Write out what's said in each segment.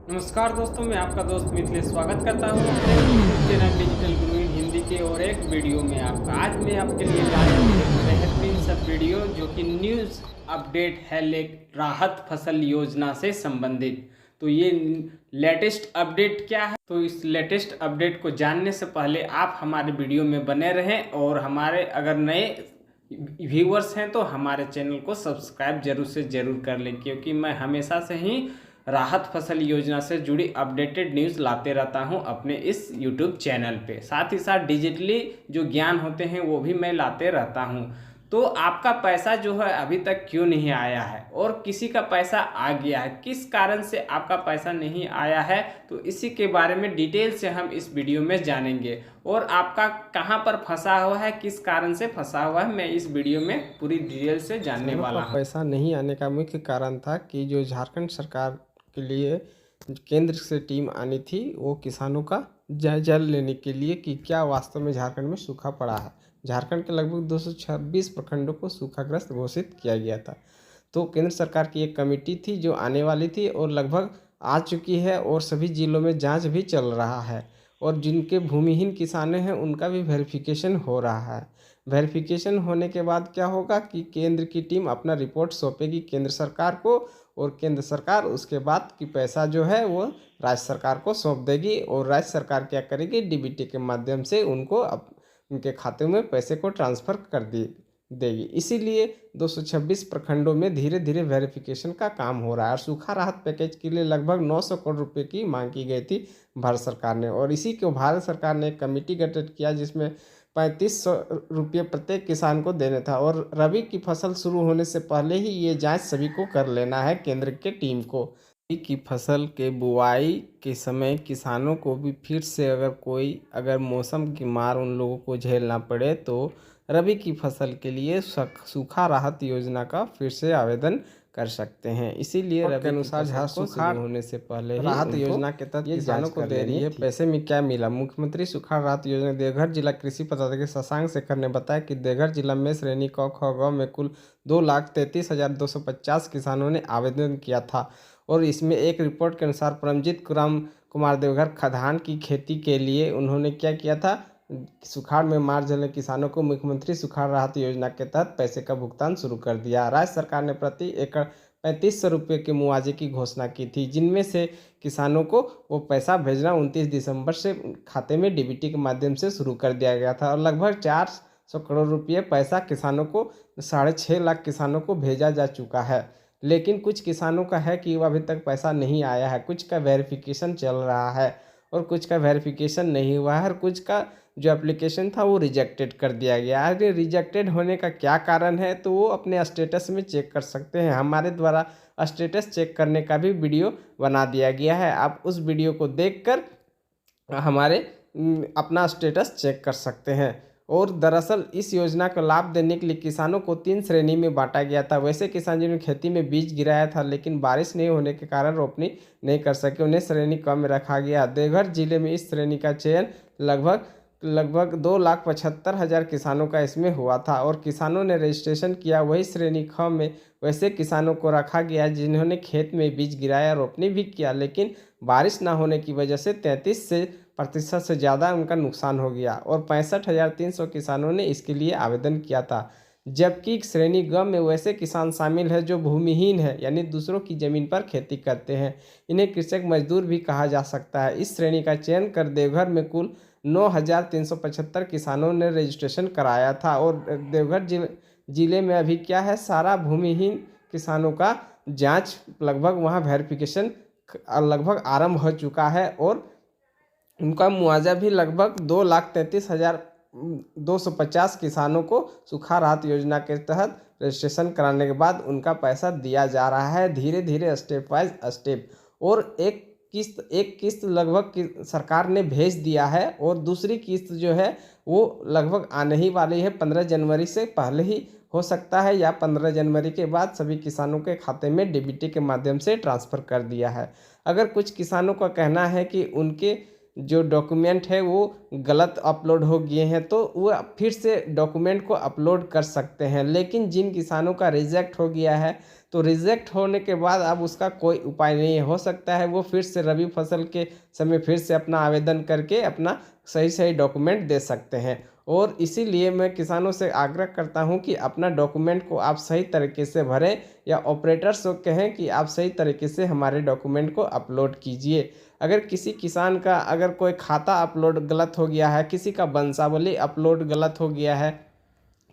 नमस्कार दोस्तों, मैं आपका दोस्त मिथिलेश स्वागत करता हूँ अपने यूट्यूब चैनल डिजिटल गुरु इन हिंदी के और एक वीडियो में आपका। आज मैं आपके लिए लाया हूँ एक बेहतरीन सा वीडियो जो कि न्यूज़ अपडेट है राहत फसल योजना से संबंधित। तो ये लेटेस्ट अपडेट क्या है, तो इस लेटेस्ट अपडेट को जानने से पहले आप हमारे वीडियो में बने रहें और हमारे अगर नए व्यूअर्स हैं तो हमारे चैनल को सब्सक्राइब जरूर से ज़रूर कर लें, क्योंकि मैं हमेशा से ही राहत फसल योजना से जुड़ी अपडेटेड न्यूज़ लाते रहता हूं अपने इस यूट्यूब चैनल पे। साथ ही साथ डिजिटली जो ज्ञान होते हैं वो भी मैं लाते रहता हूं। तो आपका पैसा जो है अभी तक क्यों नहीं आया है, और किसी का पैसा आ गया है, किस कारण से आपका पैसा नहीं आया है, तो इसी के बारे में डिटेल से हम इस वीडियो में जानेंगे। और आपका कहां पर फंसा हुआ है, किस कारण से फंसा हुआ है, मैं इस वीडियो में पूरी डिटेल से जानने किसानों वाला का हूं। पैसा नहीं आने का मुख्य कारण था कि जो झारखंड सरकार के लिए केंद्र से टीम आनी थी, वो किसानों का जायजा लेने के लिए कि क्या वास्तव में झारखंड में सूखा पड़ा है। झारखंड के लगभग 226 प्रखंडों को सूखाग्रस्त घोषित किया गया था। तो केंद्र सरकार की एक कमेटी थी जो आने वाली थी और लगभग आ चुकी है, और सभी जिलों में जांच भी चल रहा है। और जिनके भूमिहीन किसान हैं उनका भी वेरिफिकेशन हो रहा है। वेरिफिकेशन होने के बाद क्या होगा कि केंद्र की टीम अपना रिपोर्ट सौंपेगी केंद्र सरकार को, और केंद्र सरकार उसके बाद की पैसा जो है वो राज्य सरकार को सौंप देगी, और राज्य सरकार क्या करेगी, डीबीटी के माध्यम से उनको उनके खाते में पैसे को ट्रांसफ़र कर देगी। इसीलिए 226 प्रखंडों में धीरे धीरे वेरिफिकेशन का काम हो रहा है। और सूखा राहत पैकेज के लिए लगभग 900 करोड़ रुपए की मांग की गई थी भारत सरकार ने, और इसी को भारत सरकार ने एक कमेटी गठित किया जिसमें 3500 रुपये प्रत्येक किसान को देने था। और रबी की फसल शुरू होने से पहले ही ये जांच सभी को कर लेना है, केंद्र के टीम को। रबी की फसल के बुआई के समय किसानों को भी फिर से अगर मौसम की मार उन लोगों को झेलना पड़े तो रबी की फसल के लिए सूखा राहत योजना का फिर से आवेदन कर सकते हैं। इसीलिए रबी के अनुसार सूखा होने से पहले ही राहत योजना के तहत ये किसानों को दे रही है। पैसे में क्या मिला, मुख्यमंत्री सूखा राहत योजना देवघर जिला कृषि पदाधिकारी शशांक शेखर ने बताया कि देवघर जिला में श्रेणी क ख ग में कुल 2,33,250 किसानों ने आवेदन किया था। और इसमें एक रिपोर्ट के अनुसार परमजीत कुमार देवघर खदान की खेती के लिए उन्होंने क्या किया था, सुखाड़ में मार जलने किसानों को मुख्यमंत्री सुखाड़ राहत योजना के तहत पैसे का भुगतान शुरू कर दिया। राज्य सरकार ने प्रति एकड़ 3500 रुपये के मुआवजे की घोषणा की थी, जिनमें से किसानों को वो पैसा भेजना 29 दिसंबर से खाते में डीबीटी के माध्यम से शुरू कर दिया गया था। और लगभग 400 करोड़ रुपये पैसा किसानों को 6.5 लाख किसानों को भेजा जा चुका है। लेकिन कुछ किसानों का है कि वो अभी तक पैसा नहीं आया है, कुछ का वेरिफिकेशन चल रहा है और कुछ का वेरिफिकेशन नहीं हुआ है, और कुछ का जो एप्लीकेशन था वो रिजेक्टेड कर दिया गया। आगे रिजेक्टेड होने का क्या कारण है तो वो अपने स्टेटस में चेक कर सकते हैं। हमारे द्वारा स्टेटस चेक करने का भी वीडियो बना दिया गया है, आप उस वीडियो को देखकर हमारे अपना स्टेटस चेक कर सकते हैं। और दरअसल इस योजना का लाभ देने के लिए किसानों को 3 श्रेणी में बांटा गया था। वैसे किसान जिन्होंने खेती में बीज गिराया था लेकिन बारिश नहीं होने के कारण रोपनी नहीं कर सके, उन्हें श्रेणी क में रखा गया। देवघर जिले में इस श्रेणी का चयन लगभग 2,75,000 किसानों का इसमें हुआ था, और किसानों ने रजिस्ट्रेशन किया। वही श्रेणी ख में वैसे किसानों को रखा गया जिन्होंने खेत में बीज गिराया, रोपनी भी किया, लेकिन बारिश ना होने की वजह से 33% से ज़्यादा उनका नुकसान हो गया, और 65,300 किसानों ने इसके लिए आवेदन किया था। जबकि श्रेणी ग में वैसे किसान शामिल है जो भूमिहीन है, यानी दूसरों की ज़मीन पर खेती करते हैं। इन्हें कृषक मजदूर भी कहा जा सकता है। इस श्रेणी का चयन कर देवघर में कुल 9,375 किसानों ने रजिस्ट्रेशन कराया था। और देवघर जिले में अभी क्या है, सारा भूमिहीन किसानों का जांच लगभग वहाँ वेरिफिकेशन लगभग आरंभ हो चुका है, और उनका मुआवजा भी लगभग 2,33,250 किसानों को सूखा राहत योजना के तहत रजिस्ट्रेशन कराने के बाद उनका पैसा दिया जा रहा है, धीरे धीरे स्टेप बाय स्टेप। और एक किस्त लगभग सरकार ने भेज दिया है, और दूसरी किस्त जो है वो लगभग आने ही वाली है। 15 जनवरी से पहले ही हो सकता है, या 15 जनवरी के बाद सभी किसानों के खाते में डीबीटी के माध्यम से ट्रांसफ़र कर दिया है। अगर कुछ किसानों का कहना है कि उनके जो डॉक्यूमेंट है वो गलत अपलोड हो गए हैं, तो वो फिर से डॉक्यूमेंट को अपलोड कर सकते हैं। लेकिन जिन किसानों का रिजेक्ट हो गया है तो रिजेक्ट होने के बाद अब उसका कोई उपाय नहीं हो सकता है वो फिर से रबी फसल के समय फिर से अपना आवेदन करके अपना सही सही डॉक्यूमेंट दे सकते हैं। और इसीलिए मैं किसानों से आग्रह करता हूं कि अपना डॉक्यूमेंट को आप सही तरीके से भरें या ऑपरेटर्स को कहें कि आप सही तरीके से हमारे डॉक्यूमेंट को अपलोड कीजिए। अगर किसी किसान का अगर कोई खाता अपलोड गलत हो गया है, किसी का वंशावली अपलोड गलत हो गया है,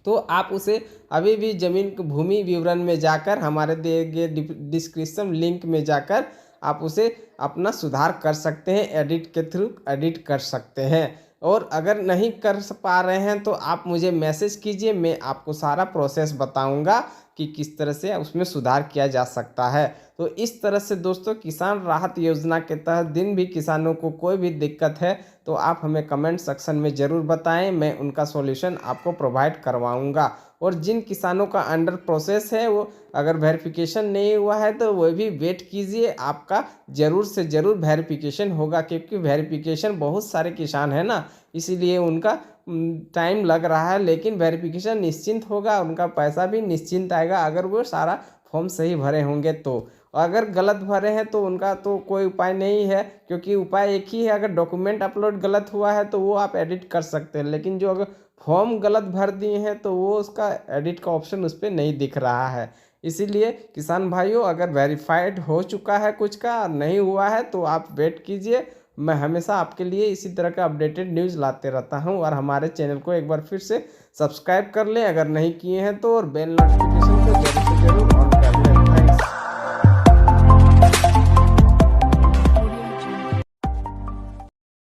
तो आप उसे अभी भी ज़मीन भूमि विवरण में जाकर हमारे दिए गए डिस्क्रिप्शन लिंक में जाकर आप उसे अपना सुधार कर सकते हैं, एडिट के थ्रू एडिट कर सकते हैं। और अगर नहीं कर पा रहे हैं तो आप मुझे मैसेज कीजिए, मैं आपको सारा प्रोसेस बताऊंगा कि किस तरह से उसमें सुधार किया जा सकता है। तो इस तरह से दोस्तों किसान राहत योजना के तहत दिन भी किसानों को कोई भी दिक्कत है तो आप हमें कमेंट सेक्शन में ज़रूर बताएं, मैं उनका सॉल्यूशन आपको प्रोवाइड करवाऊंगा। और जिन किसानों का अंडर प्रोसेस है वो अगर वेरिफिकेशन नहीं हुआ है तो वो भी वेट कीजिए, आपका ज़रूर से ज़रूर वेरिफिकेशन होगा, क्योंकि वेरिफिकेशन बहुत सारे किसान हैं ना, इसीलिए उनका टाइम लग रहा है, लेकिन वेरिफिकेशन निश्चिंत होगा, उनका पैसा भी निश्चिंत आएगा अगर वो सारा फॉर्म सही भरे होंगे तो। अगर गलत भरे हैं तो उनका तो कोई उपाय नहीं है, क्योंकि उपाय एक ही है, अगर डॉक्यूमेंट अपलोड गलत हुआ है तो वो आप एडिट कर सकते हैं, लेकिन जो अगर फॉर्म गलत भर दिए हैं तो वो उसका एडिट का ऑप्शन उस पर नहीं दिख रहा है। इसीलिए किसान भाइयों अगर वेरीफाइड हो चुका है कुछ का नहीं हुआ है तो आप वेट कीजिए, मैं हमेशा आपके लिए इसी तरह का अपडेटेड न्यूज़ लाते रहता हूं। और हमारे चैनल को एक बार फिर से सब्सक्राइब कर लें अगर नहीं किए हैं तो, और बेल नोटिफिकेशन को जरूर से जरूर